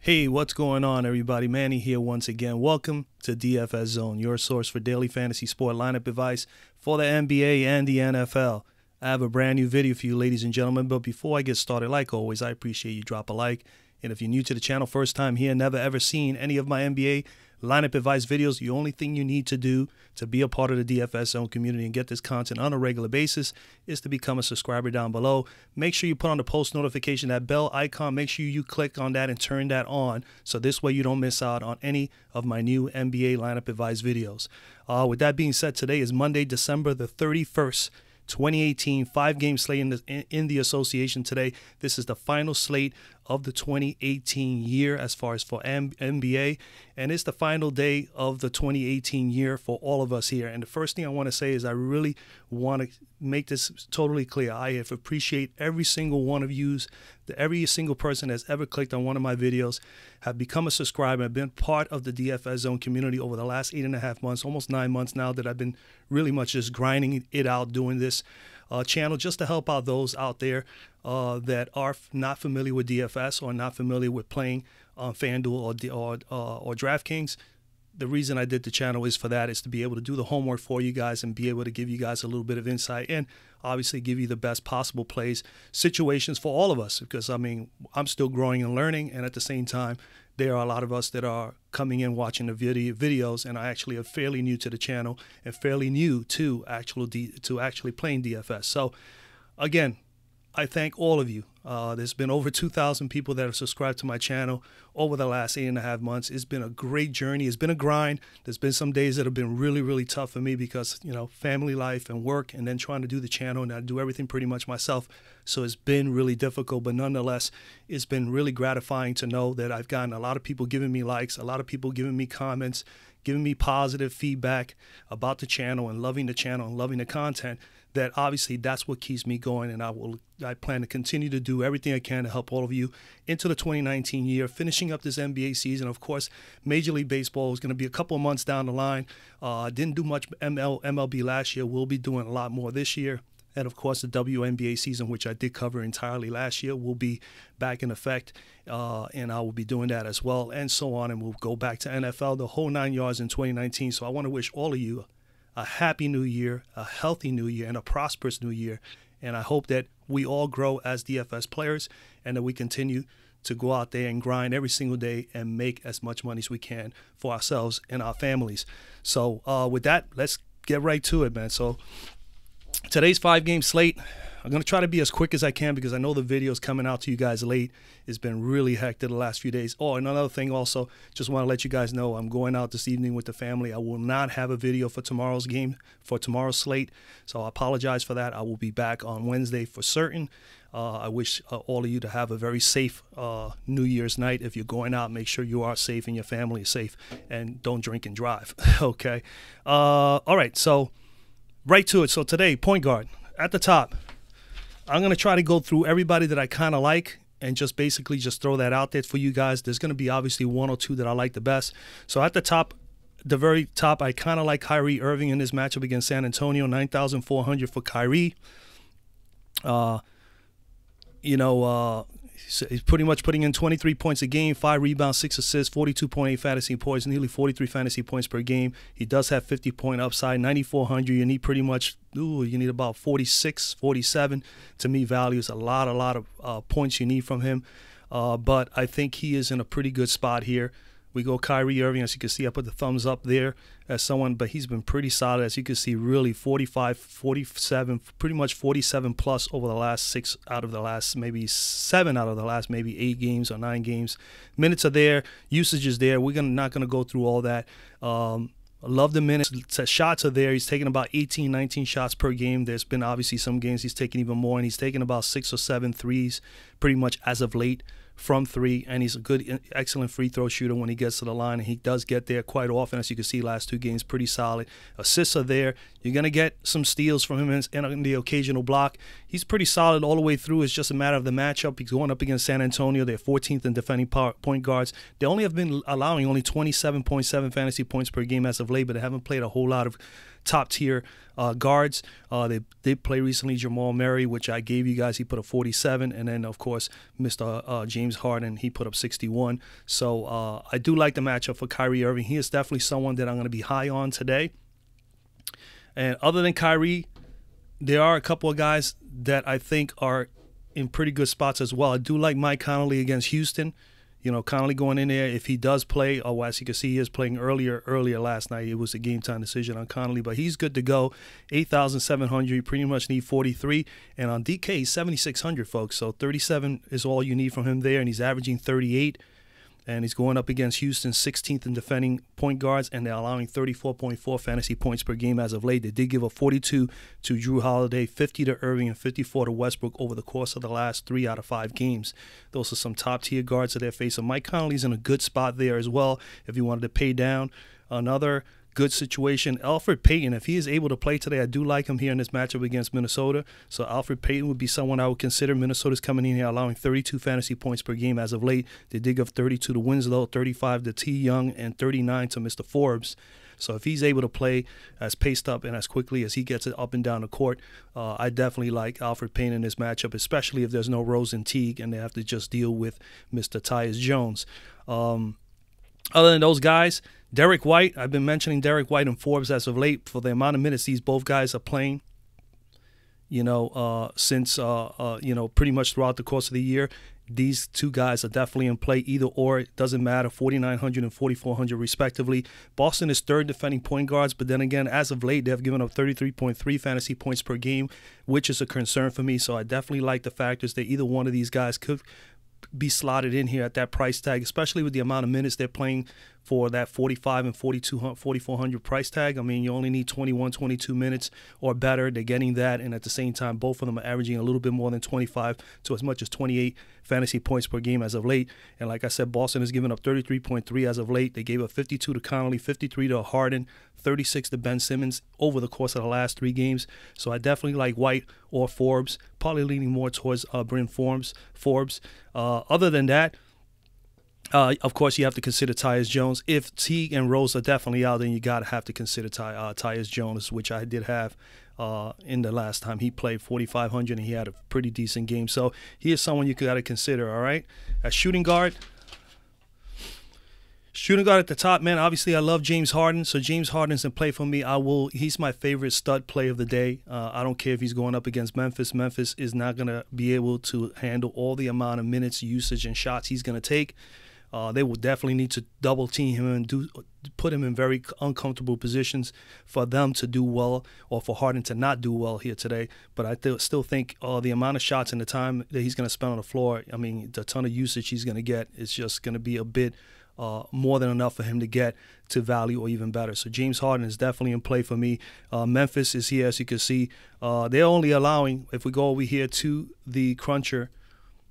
Hey, what's going on, everybody? Manny here once again. Welcome to DFS Zone, your source for daily fantasy sport lineup advice for the NBA and the NFL. I have a brand new video for you, ladies and gentlemen, but before I get started, like always, I appreciate you drop a like. And if you're new to the channel, first time here, never ever seen any of my NBA lineup advice videos, the only thing you need to do to be a part of the DFS Zone community and get this content on a regular basis is to become a subscriber down below. Make sure you put on the post notification, that bell icon. Make sure you click on that and turn that on, so this way you don't miss out on any of my new NBA lineup advice videos. With that being said, today is Monday, December the 31st. 2018 5-game slate in the association today. This is the final slate of the 2018 year as far as for NBA, and it's the final day of the 2018 year for all of us here. And the first thing I want to say is I really want to make this totally clear. I have appreciate every single one of you, every single person that's ever clicked on one of my videos, have become a subscriber and been part of the DFS Zone community over the last 8.5 months, almost 9 months now that I've been really much just grinding it out, doing this channel just to help out those out there that are not familiar with DFS or not familiar with playing on Fanduel or DraftKings. The reason I did the channel is for that, is to be able to do the homework for you guys and be able to give you guys a little bit of insight and obviously give you the best possible plays, situations for all of us. Because, I mean, I'm still growing and learning, and at the same time, there are a lot of us that are coming in watching the videos and are actually fairly new to the channel and fairly new to actually playing DFS. So, again, I thank all of you. There's been over 2,000 people that have subscribed to my channel over the last 8.5 months. It's been a great journey. It's been a grind. There's been some days that have been really, really tough for me because, you know, family life and work, and then trying to do the channel, and I do everything pretty much myself. So it's been really difficult, but nonetheless, it's been really gratifying to know that I've gotten a lot of people giving me likes, a lot of people giving me comments, giving me positive feedback about the channel and loving the channel and loving the content. That obviously that's what keeps me going, and I plan to continue to do everything I can to help all of you into the 2019 year, finishing up this NBA season. Of course, Major League Baseball is going to be a couple of months down the line. Didn't do much MLB last year. We'll be doing a lot more this year. And, of course, the WNBA season, which I did cover entirely last year, will be back in effect, and I will be doing that as well, and so on. And we'll go back to NFL, the whole 9 yards in 2019. So I want to wish all of you a happy new year, a healthy new year, and a prosperous new year. And I hope that we all grow as DFS players and that we continue to go out there and grind every single day and make as much money as we can for ourselves and our families. So with that, let's get right to it, man. So today's 5-game slate, I'm going to try to be as quick as I can because I know the video's coming out to you guys late. It's been really hectic the last few days. Oh, and another thing also, just want to let you guys know I'm going out this evening with the family. I will not have a video for tomorrow's game, for tomorrow's slate. So I apologize for that. I will be back on Wednesday for certain. I wish all of you to have a very safe New Year's night. If you're going out, make sure you are safe and your family is safe, and don't drink and drive. Okay. All right. So right to it. So today, point guard at the top. I'm going to try to go through everybody that I kind of like and just basically just throw that out there for you guys. There's going to be obviously one or two that I like the best. So at the top, the very top, I kind of like Kyrie Irving in this matchup against San Antonio, 9,400 for Kyrie. He's pretty much putting in 23 points a game, 5 rebounds, 6 assists, 42.8 fantasy points, nearly 43 fantasy points per game. He does have 50-point upside, 9,400. You need pretty much, you need about 46, 47 to meet values. A lot of points you need from him. But I think he is in a pretty good spot here. We go Kyrie Irving. As you can see, I put the thumbs up there as someone, but he's been pretty solid. As you can see, really 45, 47, pretty much 47 plus over the last 6 out of the last, maybe 7 out of the last, maybe 8 games or 9 games. Minutes are there. Usage is there. We're not going to go through all that. I love the minutes. Shots are there. He's taking about 18, 19 shots per game. There's been obviously some games he's taken even more, and he's taken about 6 or 7 threes pretty much as of late from 3, and he's a good, excellent free throw shooter when he gets to the line, and he does get there quite often. As you can see, last 2 games, pretty solid. Assists are there. You're going to get some steals from him in the occasional block. He's pretty solid all the way through. It's just a matter of the matchup. He's going up against San Antonio. They're 14th in defending point guards. They only have been allowing only 27.7 fantasy points per game as of late, but they haven't played a whole lot of top tier guards. They did play recently Jamal Murray, which I gave you guys. He put up 47, and then of course Mr. James Harden, he put up 61. So I do like the matchup for Kyrie Irving. He is definitely someone that I'm going to be high on today. And other than Kyrie, there are a couple of guys that I think are in pretty good spots as well. I do like Mike Conley against Houston. You know, Conley going in there, if he does play, or as you can see, he is playing earlier last night. It was a game-time decision on Conley, but he's good to go. 8,700, you pretty much need 43. And on DK, he's 7,600, folks. So 37 is all you need from him there, and he's averaging 38. And he's going up against Houston, 16th in defending point guards, and they're allowing 34.4 fantasy points per game as of late. They did give up 42 to Drew Holiday, 50 to Irving, and 54 to Westbrook over the course of the last 3 out of 5 games. Those are some top-tier guards that they're facing. Mike Conley's in a good spot there as well if you wanted to pay down. Another good situation, Elfrid Payton, if he is able to play today, I do like him here in this matchup against Minnesota. So Elfrid Payton would be someone I would consider. Minnesota's coming in here allowing 32 fantasy points per game as of late. They did give 32 to Winslow, 35 to T. Young, and 39 to Mr. Forbes. So if he's able to play as paced up and as quickly as he gets it up and down the court, I definitely like Elfrid Payton in this matchup, especially if there's no Rose and Teague and they have to just deal with Mr. Tyus Jones. Other than those guys, Derek White, I've been mentioning Derek White and Forbes as of late for the amount of minutes these both guys are playing, since, pretty much throughout the course of the year. These two guys are definitely in play either or. It doesn't matter, 4,900 and 4,400 respectively. Boston is third defending point guards, but then again, as of late, they have given up 33.3 fantasy points per game, which is a concern for me. So I definitely like the factors that either one of these guys could be slotted in here at that price tag, especially with the amount of minutes they're playing for that 45 and 4,400 price tag. I mean, you only need 21, 22 minutes or better. They're getting that, and at the same time, both of them are averaging a little bit more than 25 to as much as 28 fantasy points per game as of late. And like I said, Boston has given up 33.3 as of late. They gave up 52 to Conley, 53 to Harden, 36 to Ben Simmons over the course of the last 3 games. So I definitely like White or Forbes, probably leaning more towards Bryn Forbes. Other than that, of course, you have to consider Tyus Jones. If Teague and Rose are definitely out, then you got to have to consider Tyus Jones, which I did have in the last time he played 4,500, and he had a pretty decent game. So he is someone you got to consider, all right? At shooting guard at the top, man, obviously I love James Harden. So James Harden's in play for me. He's my favorite stud play of the day. I don't care if he's going up against Memphis. Memphis is not going to be able to handle all the amount of minutes, usage, and shots he's going to take. They will definitely need to double team him and put him in very uncomfortable positions for them to do well, or for Harden to not do well here today. But I still think the amount of shots and the time that he's going to spend on the floor, I mean, the ton of usage he's going to get is just going to be a bit more than enough for him to get to value or even better. So James Harden is definitely in play for me. Memphis is here, as you can see. They're only allowing, if we go over here to the cruncher,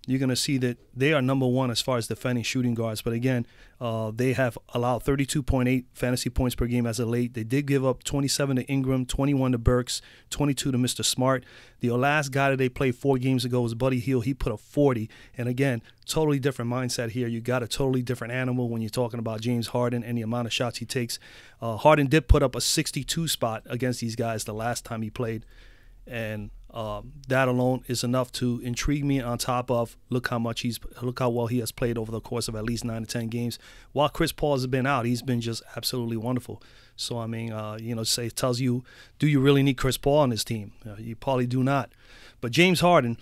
you're going to see that they are number 1 as far as defending shooting guards. But again, they have allowed 32.8 fantasy points per game as of late. They did give up 27 to Ingram, 21 to Burks, 22 to Mr. Smart. The last guy that they played 4 games ago was Buddy Hield. He put up 40. And again, totally different mindset here. You got a totally different animal when you're talking about James Harden and the amount of shots he takes. Harden did put up a 62 spot against these guys the last time he played. And that alone is enough to intrigue me, on top of look how well he has played over the course of at least 9 to 10 games. While Chris Paul has been out, he's been just absolutely wonderful. So, I mean, it tells you, do you really need Chris Paul on this team? You probably do not. But James Harden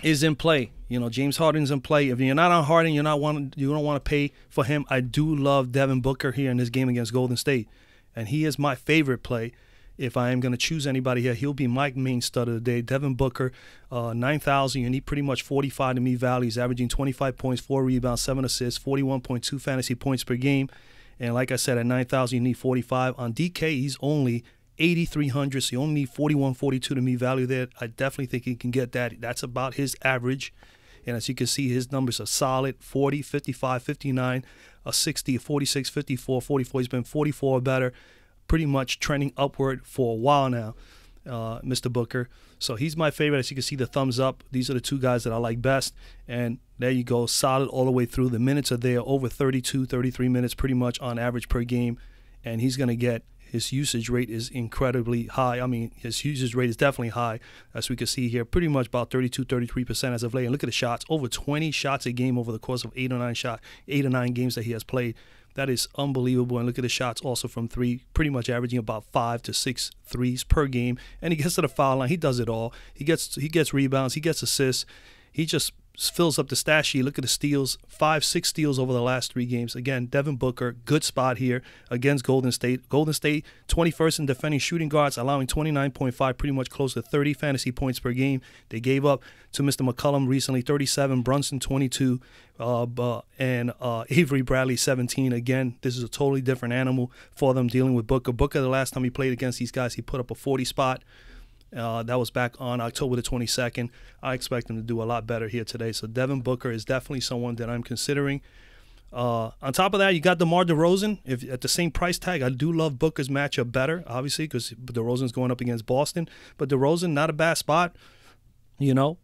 is in play. James Harden's in play. If you're not on Harden, you don't want to pay for him. I do love Devin Booker here in this game against Golden State, and he is my favorite play. If I am going to choose anybody here, he'll be my main stud of the day. Devin Booker, 9,000. You need pretty much 45 to me value. He's averaging 25 points, 4 rebounds, 7 assists, 41.2 fantasy points per game. And like I said, at 9,000, you need 45. On DK, he's only 8,300, so you only need 41, 42 to me value there. I definitely think he can get that. That's about his average. And as you can see, his numbers are solid: 40, 55, 59, 60, 46, 54, 44. He's been 44 or better, pretty much trending upward for a while now, Mr. Booker. So he's my favorite. As you can see, the thumbs up. These are the 2 guys that I like best. And there you go, solid all the way through. The minutes are there, over 32, 33 minutes pretty much on average per game. And he's going to get his usage rate is incredibly high. I mean, his usage rate is definitely high, as we can see here, pretty much about 32, 33% as of late. And look at the shots, over 20 shots a game over the course of 8 or 9 games that he has played. That is unbelievable. And look at the shots also from three, pretty much averaging about 5 to 6 threes per game. And he gets to the foul line. He does it all. He gets rebounds. He gets assists. He just fills up the stat sheet. Look at the steals, 5-6 steals over the last 3 games. Again, Devin Booker, good spot here against Golden State. Golden State, 21st in defending shooting guards, allowing 29.5, pretty much close to 30 fantasy points per game. They gave up to Mr. McCollum recently, 37, Brunson, 22, and Avery Bradley, 17. Again, this is a totally different animal for them dealing with Booker. Booker, the last time he played against these guys, he put up a 40 spot. That was back on October the 22nd. I expect him to do a lot better here today. So Devin Booker is definitely someone that I'm considering. On top of that, you got DeMar DeRozan. If at the same price tag, I do love Booker's matchup better, obviously, because DeRozan's going up against Boston. But DeRozan, not a bad spot. You know,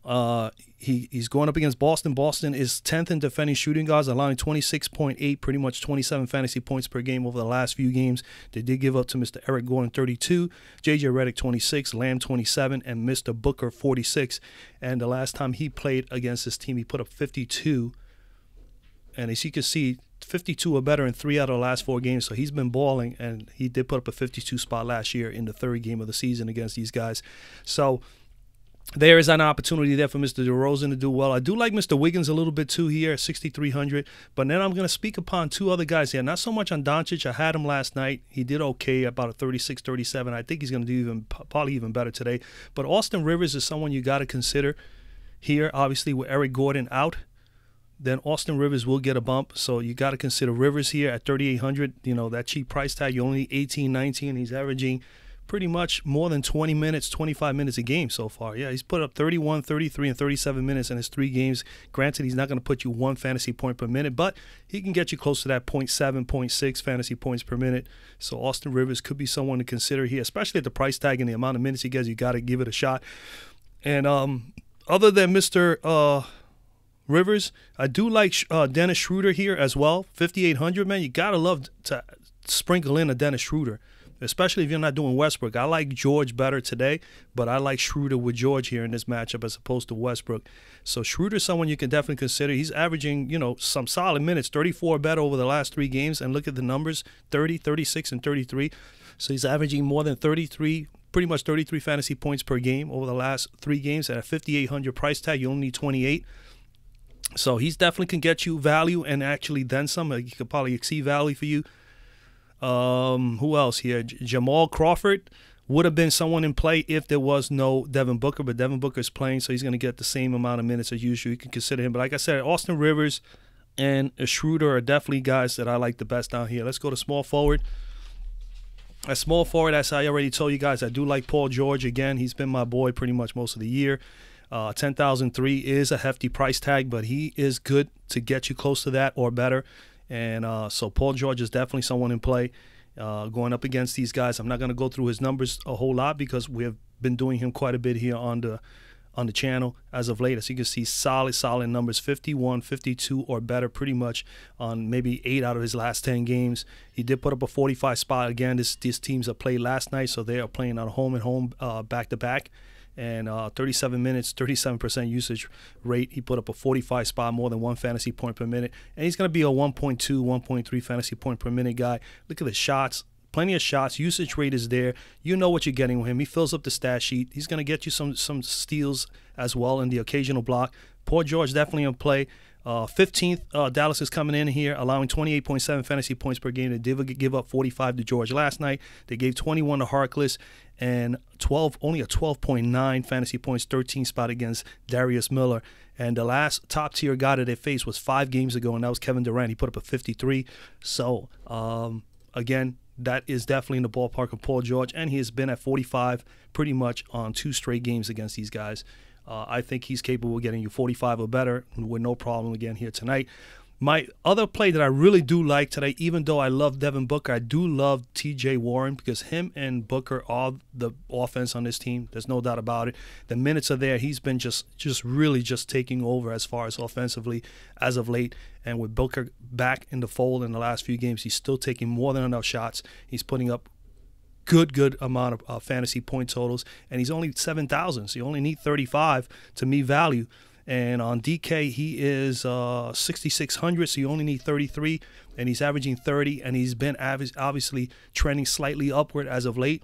he's going up against Boston. Boston is 10th in defending shooting guards, allowing 26.8, pretty much 27 fantasy points per game over the last few games. They did give up to Mr. Eric Gordon, 32, J.J. Redick, 26, Lamb, 27, and Mr. Booker, 46. And the last time he played against this team, he put up 52. And as you can see, 52 or better in 3 out of the last 4 games. So he's been balling, and he did put up a 52 spot last year in the 3rd game of the season against these guys. So there is an opportunity there for Mr. DeRozan to do well. I do like Mr. Wiggins a little bit too here at 6,300. But then I'm going to speak upon 2 other guys here. Not so much on Doncic. I had him last night. He did okay, about a 36, 37. I think he's going to do probably even better today. But Austin Rivers is someone you got to consider here. Obviously, with Eric Gordon out, then Austin Rivers will get a bump. So you got to consider Rivers here at 3,800. You know, that cheap price tag, you only 18, 19. He's averaging pretty much more than 20 minutes, 25 minutes a game so far. Yeah, he's put up 31, 33, and 37 minutes in his 3 games. Granted, he's not going to put you 1 fantasy point per minute, but he can get you close to that 0.7, 0.6 fantasy points per minute. So Austin Rivers could be someone to consider here, especially at the price tag and the amount of minutes he gets. You got to give it a shot. And other than Mr. Rivers, I do like Dennis Schroeder here as well. 5,800, man. You got to love to sprinkle in a Dennis Schroeder, especially if you're not doing Westbrook. I like George better today, but I like Schroeder with George here in this matchup as opposed to Westbrook. So Schroeder's someone you can definitely consider. He's averaging, you know, some solid minutes, 34 better over the last 3 games. And look at the numbers, 30, 36, and 33. So he's averaging more than 33, pretty much 33 fantasy points per game over the last 3 games. At a 5,800 price tag, you only need 28. So he's definitely can get you value and actually then some. He could probably exceed value for you. Who else here? Jamal Crawford would have been someone in play if there was no Devin Booker, but Devin Booker is playing, so he's going to get the same amount of minutes as usual. You can consider him. But like I said, Austin Rivers and Schroeder are definitely guys that I like the best down here. Let's go to small forward. At small forward, as I already told you guys, I do like Paul George. Again, he's been my boy pretty much most of the year. 10,003 is a hefty price tag, but he is good to get you close to that or better. And so Paul George is definitely someone in play going up against these guys. I'm not going to go through his numbers a whole lot because we have been doing him quite a bit here on the channel as of late. As you can see, solid numbers, 51, 52 or better pretty much on maybe 8 out of his last 10 games. He did put up a 45 spot. Again, these teams have played last night, so they are playing on home and home back-to-back. And 37 minutes, 37% usage rate. He put up a 45 spot, more than 1 fantasy point per minute. And he's going to be a 1.2, 1.3 fantasy point per minute guy. Look at the shots. Plenty of shots. Usage rate is there. You know what you're getting with him. He fills up the stat sheet. He's going to get you some steals as well in the occasional block. Paul George definitely in play. 15th, Dallas is coming in here, allowing 28.7 fantasy points per game. They did give up 45 to George last night. They gave 21 to Harkless and only a 12.9 fantasy points, 13 spot against Darius Miller. And the last top tier guy that they faced was 5 games ago, and that was Kevin Durant. He put up a 53. So again, that is definitely in the ballpark of Paul George, and he has been at 45 pretty much on 2 straight games against these guys. I think he's capable of getting you 45 or better with no problem again here tonight. My other play that I really do like today, even though I love Devin Booker, I do love TJ Warren because him and Booker are the offense on this team. There's no doubt about it. The minutes are there. He's been just really taking over as far as offensively as of late. And with Booker back in the fold in the last few games, he's still taking more than enough shots. He's putting up good amount of fantasy point totals, and he's only 7,000, so you only need 35 to meet value. And on DK, he is 6,600, so you only need 33, and he's averaging 30, and he's been obviously trending slightly upward as of late.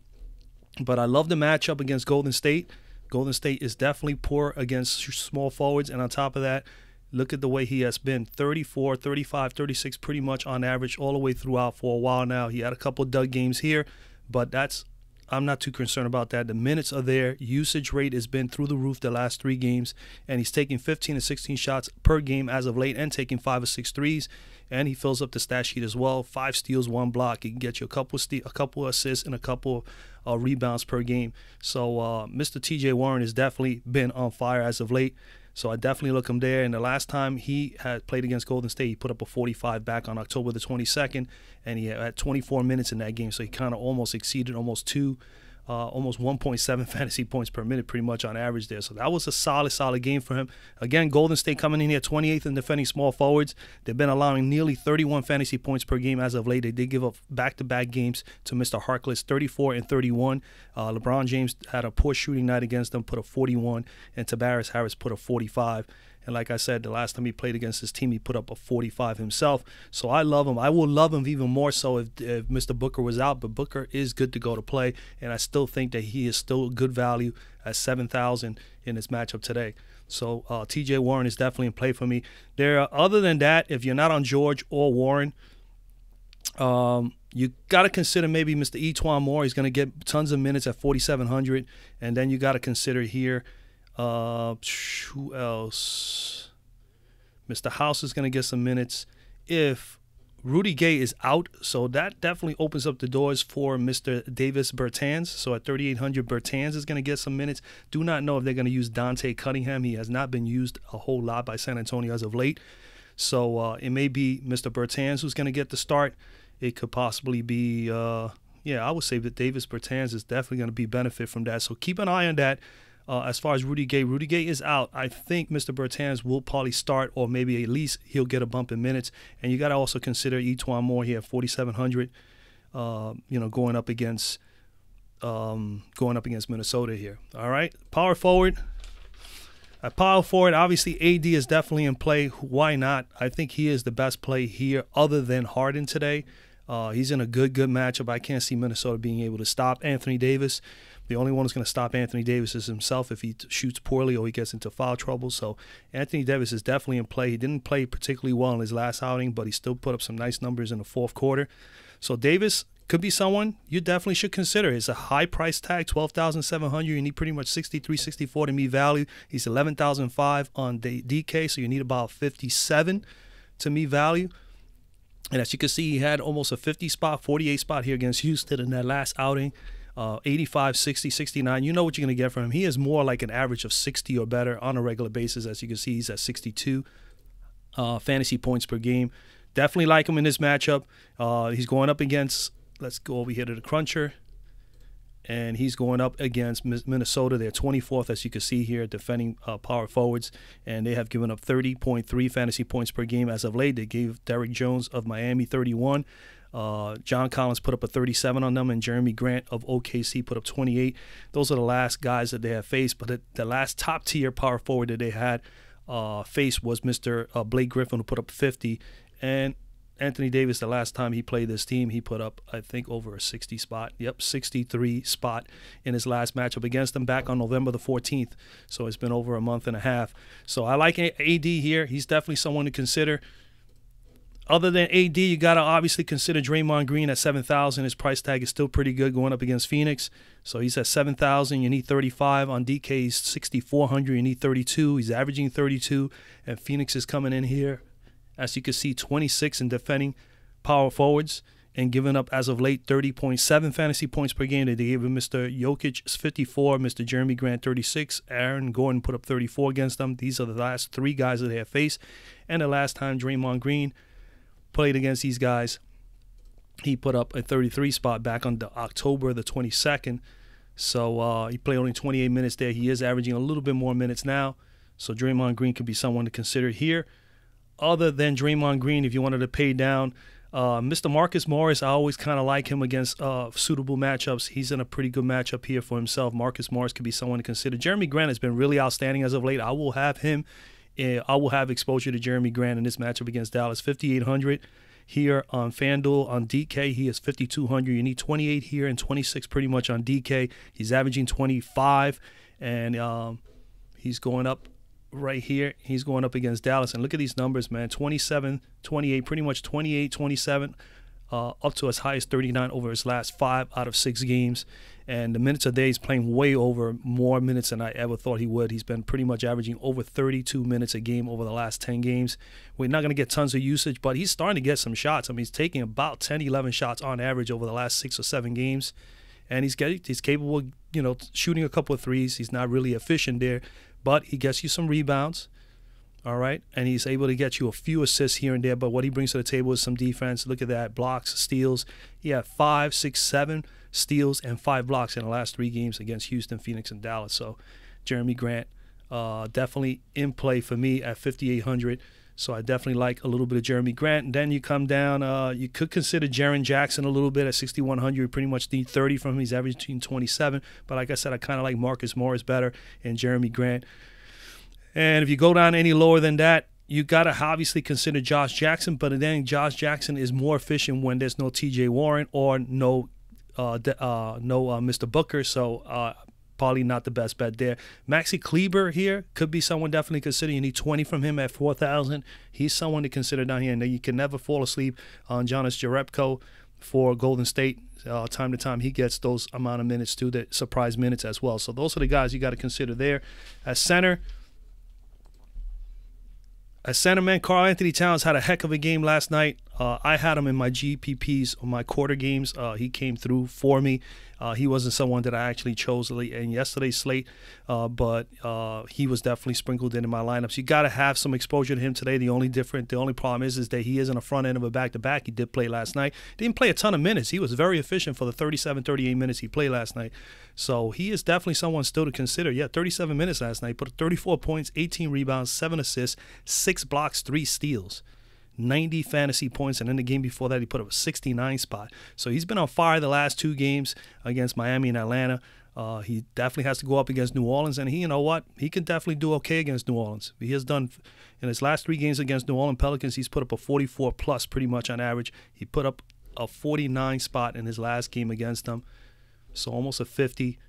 But I love the matchup against Golden State. Golden State is definitely poor against small forwards, and on top of that, look at the way he has been 34, 35, 36 pretty much on average all the way throughout for a while now. He had a couple of dud games here, but I'm not too concerned about that. The minutes are there. Usage rate has been through the roof the last 3 games, and he's taking 15 to 16 shots per game as of late and taking 5 or 6 threes. And he fills up the stat sheet as well. 5 steals, 1 block. He can get you a couple assists and a couple rebounds per game. So Mr. TJ Warren has definitely been on fire as of late. So I definitely look him there. And the last time he had played against Golden State, he put up a 45 back on October the 22nd, and he had 24 minutes in that game. So he kind of almost exceeded almost 1.7 fantasy points per minute pretty much on average there. So that was a solid game for him. Again, Golden State coming in here 28th in defending small forwards. They've been allowing nearly 31 fantasy points per game as of late. They did give up back-to-back games to Mr. Harkless, 34 and 31. LeBron James had a poor shooting night against them, put a 41, and Tobias Harris put a 45. And like I said, the last time he played against his team, he put up a 45 himself. So I love him. I will love him even more so if Mr. Booker was out. But Booker is good to go to play, and I still think that he is still good value at 7,000 in this matchup today. So TJ Warren is definitely in play for me. Other than that, if you're not on George or Warren, you got to consider maybe Mr. Etuan Moore. He's going to get tons of minutes at 4,700. And then you got to consider here, who else? Mr. House is going to get some minutes if Rudy Gay is out. So that definitely opens up the doors for Mr. Davis Bertans. So at 3,800, Bertans is going to get some minutes. Do not know if they're going to use Dante Cunningham. He has not been used a whole lot by San Antonio as of late. So it may be Mr. Bertans who's going to get the start. It could possibly be, I would say that Davis Bertans is definitely going to be benefit from that. So keep an eye on that. As far as Rudy Gay is out. I think Mr. Bertans will probably start, or maybe at least he'll get a bump in minutes. And you got to also consider Etuan Moore here, 4,700. Going up against Minnesota here. All right, power forward. At power forward, obviously AD is definitely in play. Why not? I think he is the best play here, other than Harden today. He's in a good matchup. I can't see Minnesota being able to stop Anthony Davis. The only one who's going to stop Anthony Davis is himself if he shoots poorly or he gets into foul trouble. So Anthony Davis is definitely in play. He didn't play particularly well in his last outing, but he still put up some nice numbers in the fourth quarter. So Davis could be someone you definitely should consider. It's a high price tag, $12,700. You need pretty much 63, 64 to meet value. He's 11,005 on DK, so you need about 57 to meet value. And as you can see, he had almost a 50 spot, 48 spot here against Houston in that last outing. 85, 60, 69. You know what you're going to get from him. He is more like an average of 60 or better on a regular basis. As you can see, he's at 62 fantasy points per game. Definitely like him in this matchup. He's going up against, let's go over here to the cruncher. And he's going up against Minnesota. They're 24th, as you can see here, defending power forwards. And they have given up 30.3 fantasy points per game as of late. They gave Derrick Jones of Miami 31. John Collins put up a 37 on them, and Jeremy Grant of OKC put up 28. Those are the last guys that they have faced. But the last top-tier power forward that they had faced was Mr. Blake Griffin, who put up 50. And Anthony Davis, the last time he played this team, he put up, I think, over a 60 spot. Yep, 63 spot in his last matchup against them back on November the 14th. So it's been over a month and a half. So I like AD here. He's definitely someone to consider. Other than AD, you got to obviously consider Draymond Green at 7,000. His price tag is still pretty good going up against Phoenix. So he's at 7,000. You need 35. On DK, he's 6,400. You need 32. He's averaging 32. And Phoenix is coming in here, as you can see, 26 in defending power forwards and giving up, as of late, 30.7 fantasy points per game. They gave him Mr. Jokic 54, Mr. Jeremy Grant 36. Aaron Gordon put up 34 against them. These are the last 3 guys that they have faced. And the last time Draymond Green played against these guys, he put up a 33 spot back on October the 22nd. So he played only 28 minutes there. He is averaging a little bit more minutes now. So Draymond Green could be someone to consider here. Other than Draymond Green, if you wanted to pay down, Mr. Marcus Morris, I always kind of like him against suitable matchups. He's in a pretty good matchup here for himself. Marcus Morris could be someone to consider. Jeremy Grant has been really outstanding as of late. I will have him. I will have exposure to Jeremy Grant in this matchup against Dallas. 5,800 here on Fanduel. On DK, he is 5,200. You need 28 here and 26 pretty much on DK. He's averaging 25, and he's going up right here. He's going up against Dallas, and look at these numbers, man. 27, 28, pretty much 28, 27, up to as high as 39 over his last 5 out of 6 games. And the minutes a day, he's playing way over more minutes than I ever thought he would. He's been pretty much averaging over 32 minutes a game over the last 10 games. We're not going to get tons of usage, but he's starting to get some shots. I mean, he's taking about 10, 11 shots on average over the last 6 or 7 games. And he's capable of, shooting a couple of threes. He's not really efficient there, but he gets you some rebounds. All right, and he's able to get you a few assists here and there, but what he brings to the table is some defense. Look at that, blocks, steals. He had 5, 6, 7 steals and 5 blocks in the last 3 games against Houston, Phoenix, and Dallas. So Jeremy Grant definitely in play for me at 5,800. So I definitely like a little bit of Jeremy Grant. And then you come down, you could consider Jaren Jackson a little bit at 6,100. You pretty much need 30 from him. He's averaging 27. But like I said, I kind of like Marcus Morris better and Jeremy Grant. And if you go down any lower than that, you got to obviously consider Josh Jackson. But then Josh Jackson is more efficient when there's no T.J. Warren or no Mr. Booker. So probably not the best bet there. Maxi Kleber here could be someone definitely consider. You need 20 from him at 4,000. He's someone to consider down here. And you can never fall asleep on Jonas Jerebko for Golden State. Time to time, he gets those amount of minutes too, the surprise minutes as well. So those are the guys you got to consider there. At center, man, Karl Anthony Towns had a heck of a game last night. I had him in my GPPs on my quarter games. He came through for me. He wasn't someone that I actually chose in yesterday's slate, but he was definitely sprinkled in my lineups. You got to have some exposure to him today. The only problem is that he is in the front end of a back-to-back. He did play last night. Didn't play a ton of minutes. He was very efficient for the 37, 38 minutes he played last night. So he is definitely someone still to consider. Yeah, 37 minutes last night, put 34 points, 18 rebounds, 7 assists, 6 blocks, 3 steals. 90 fantasy points, and in the game before that he put up a 69 spot. So he's been on fire the last 2 games against Miami and Atlanta. He definitely has to go up against New Orleans, and you know what? He can definitely do okay against New Orleans. He has done in his last 3 games against New Orleans Pelicans. He's put up a 44 plus pretty much on average. He put up a 49 spot in his last game against them, so almost a 50.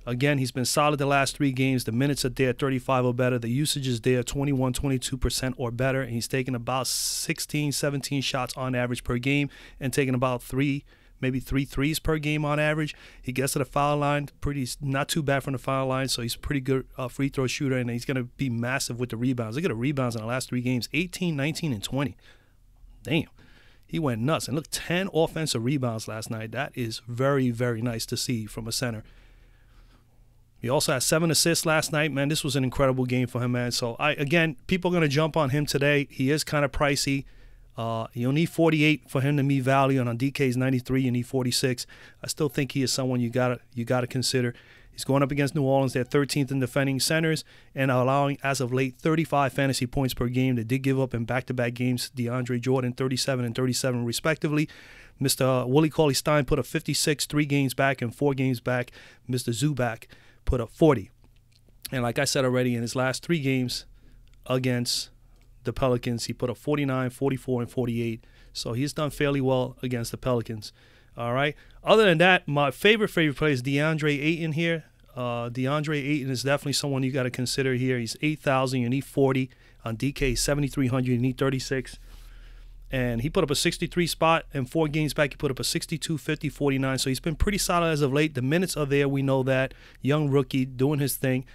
Again, he's been solid the last 3 games. The minutes are there, 35 or better. The usage is there, 21, 22% or better. And he's taking about 16, 17 shots on average per game and taking about 3, maybe 3 threes per game on average. He gets to the foul line, not too bad from the foul line, so he's a pretty good free throw shooter, and he's going to be massive with the rebounds. Look at the rebounds in the last 3 games, 18, 19, and 20. Damn. He went nuts. And look, 10 offensive rebounds last night. That is very, very nice to see from a center. He also had 7 assists last night. Man, this was an incredible game for him, man. So, again, people are going to jump on him today. He is kind of pricey. You'll need 48 for him to meet value, and on DK's 93, you need 46. I still think he is someone you gotta consider. He's going up against New Orleans. They're 13th in defending centers and allowing, as of late, 35 fantasy points per game. They did give up in back-to-back games. DeAndre Jordan, 37 and 37, respectively. Mr. Willie Cauley-Stein put up 56 3 games back and 4 games back. Mr. Zubac put up 40. And like I said already, in his last 3 games against the Pelicans, he put up 49, 44, and 48. So he's done fairly well against the Pelicans. All right. Other than that, my favorite player is DeAndre Ayton here. DeAndre Ayton is definitely someone you got to consider here. He's 8,000. You need 40. On DK, 7,300. You need 36. And he put up a 63 spot, and 4 games back, he put up a 62, 50, 49. So he's been pretty solid as of late. The minutes are there. We know that. Young rookie doing his thing.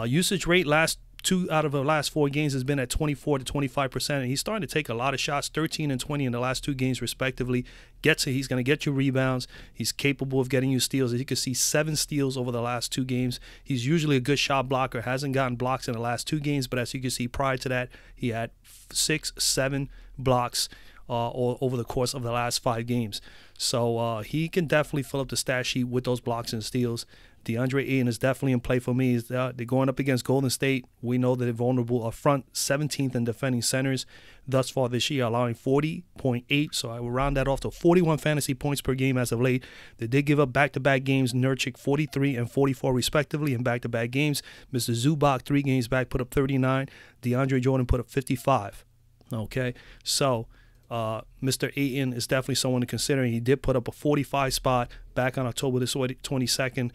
Usage rate last 2 out of the last 4 games has been at 24 to 25%. And he's starting to take a lot of shots, 13 and 20 in the last 2 games, respectively. He's going to get you rebounds. He's capable of getting you steals. As you can see, 7 steals over the last 2 games. He's usually a good shot blocker. Hasn't gotten blocks in the last 2 games. But as you can see, prior to that, he had 6, 7 blocks or over the course of the last 5 games. So he can definitely fill up the stat sheet with those blocks and steals. DeAndre Ayton is definitely in play for me. They're going up against Golden State. We know that they're vulnerable up front, 17th in defending centers thus far this year, allowing 40.8. So I will round that off to 41 fantasy points per game as of late. They did give up back-to-back games. Nurkic 43 and 44 respectively in back-to-back games. Mr. Zubac 3 games back put up 39. DeAndre Jordan put up 55. Okay, so Mr. Ayton is definitely someone to consider. He did put up a 45 spot back on October the 22nd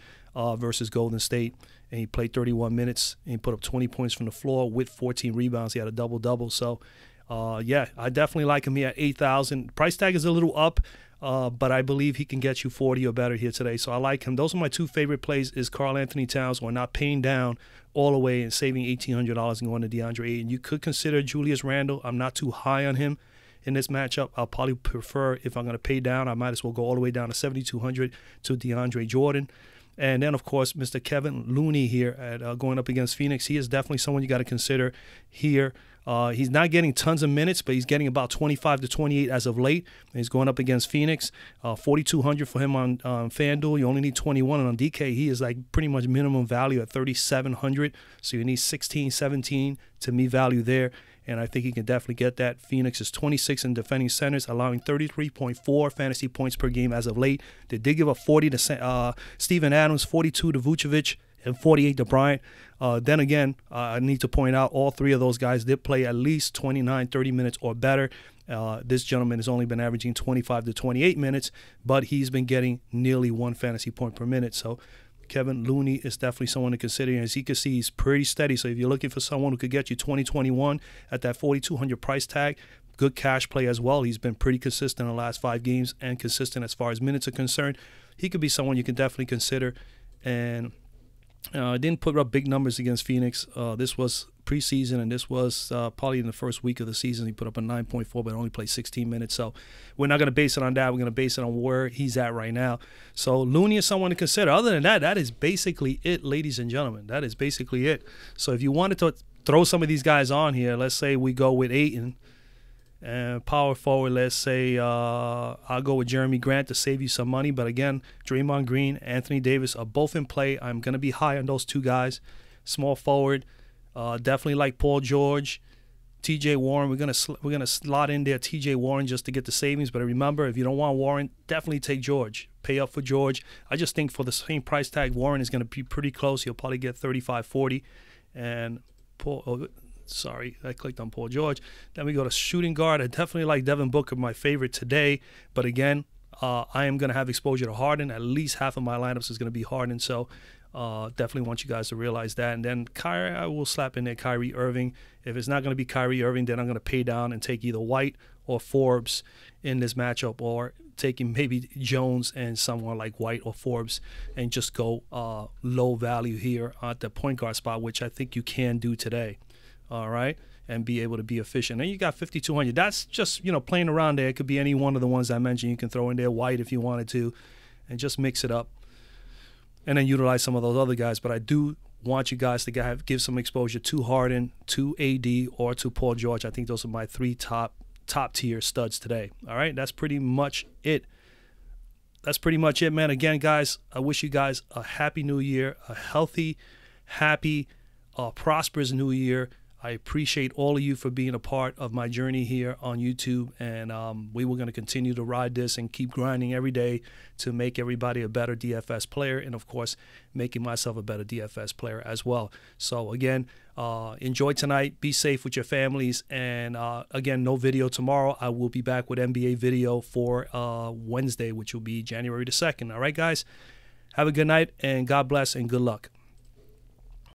versus Golden State, and he played 31 minutes, and he put up 20 points from the floor with 14 rebounds. He had a double-double. So, yeah, I definitely like him here at 8,000. Price tag is a little up, but I believe he can get you 40 or better here today. So I like him. Those are my 2 favorite plays is Karl Anthony Towns, or not paying down all the way and saving $1,800 and going to DeAndre Ayton. You could consider Julius Randle. I'm not too high on him in this matchup. I'll probably prefer, if I'm going to pay down, I might as well go all the way down to 7,200 to DeAndre Jordan. And then, of course, Mr. Kevin Looney here at going up against Phoenix. He is definitely someone you got to consider here. He's not getting tons of minutes, but he's getting about 25 to 28 as of late. And he's going up against Phoenix. 4,200 for him on Fanduel. You only need 21. And on DK, he is like pretty much minimum value at 3,700. So you need 16, 17 to me value there. And I think he can definitely get that. Phoenix is 26 in defending centers, allowing 33.4 fantasy points per game as of late. They did give up 40 to Steven Adams, 42 to Vucevic, and 48 to Bryant. Then again, I need to point out all 3 of those guys did play at least 29, 30 minutes or better. This gentleman has only been averaging 25 to 28 minutes, but he's been getting nearly 1 fantasy point per minute. So Kevin Looney is definitely someone to consider. As you can see, he's pretty steady. So if you're looking for someone who could get you 2021 at that 4,200 price tag, good cash play as well. He's been pretty consistent in the last 5 games and consistent as far as minutes are concerned. He could be someone you can definitely consider. And didn't put up big numbers against Phoenix. This was preseason, and this was probably in the first week of the season. He put up a 9.4, but only played 16 minutes. So we're not going to base it on that. We're going to base it on where he's at right now. So Looney is someone to consider. Other than that, that is basically it, ladies and gentlemen. That is basically it. So if you wanted to throw some of these guys on here, let's say we go with Ayton. And power forward, let's say I'll go with Jeremy Grant to save you some money. But again, Draymond Green, Anthony Davis are both in play. I'm going to be high on those 2 guys. Small forward, definitely like Paul George, T.J. Warren. We're gonna slot in there T.J. Warren just to get the savings. But remember, if you don't want Warren, definitely take George. Pay up for George. I just think for the same price tag, Warren is going to be pretty close. He'll probably get 35, 40. And Paul... Sorry, I clicked on Paul George. Then we go to shooting guard. I definitely like Devin Booker, my favorite today. But again, I am going to have exposure to Harden. At least half of my lineups is going to be Harden. So definitely want you guys to realize that. And then Kyrie, I will slap in there Kyrie Irving. If it's not going to be Kyrie Irving, then I'm going to pay down and take either White or Forbes in this matchup, or taking maybe Jones and someone like White or Forbes and just go low value here at the point guard spot, which I think you can do today. All right, and be able to be efficient. And you got 5,200. That's just, playing around there. It could be any one of the ones I mentioned. You can throw in there White if you wanted to, and just mix it up, and then utilize some of those other guys. But I do want you guys to give some exposure to Harden, to AD, or to Paul George. I think those are my 3 top tier studs today. All right, that's pretty much it. That's pretty much it, man. Again, guys, I wish you guys a happy new year, a healthy, happy, prosperous new year. I appreciate all of you for being a part of my journey here on YouTube, and we were going to continue to ride this and keep grinding every day to make everybody a better DFS player, and of course making myself a better DFS player as well. So again, enjoy tonight, be safe with your families, and again, no video tomorrow. I will be back with NBA video for Wednesday, which will be January the 2nd. All right, guys, have a good night, and God bless and good luck.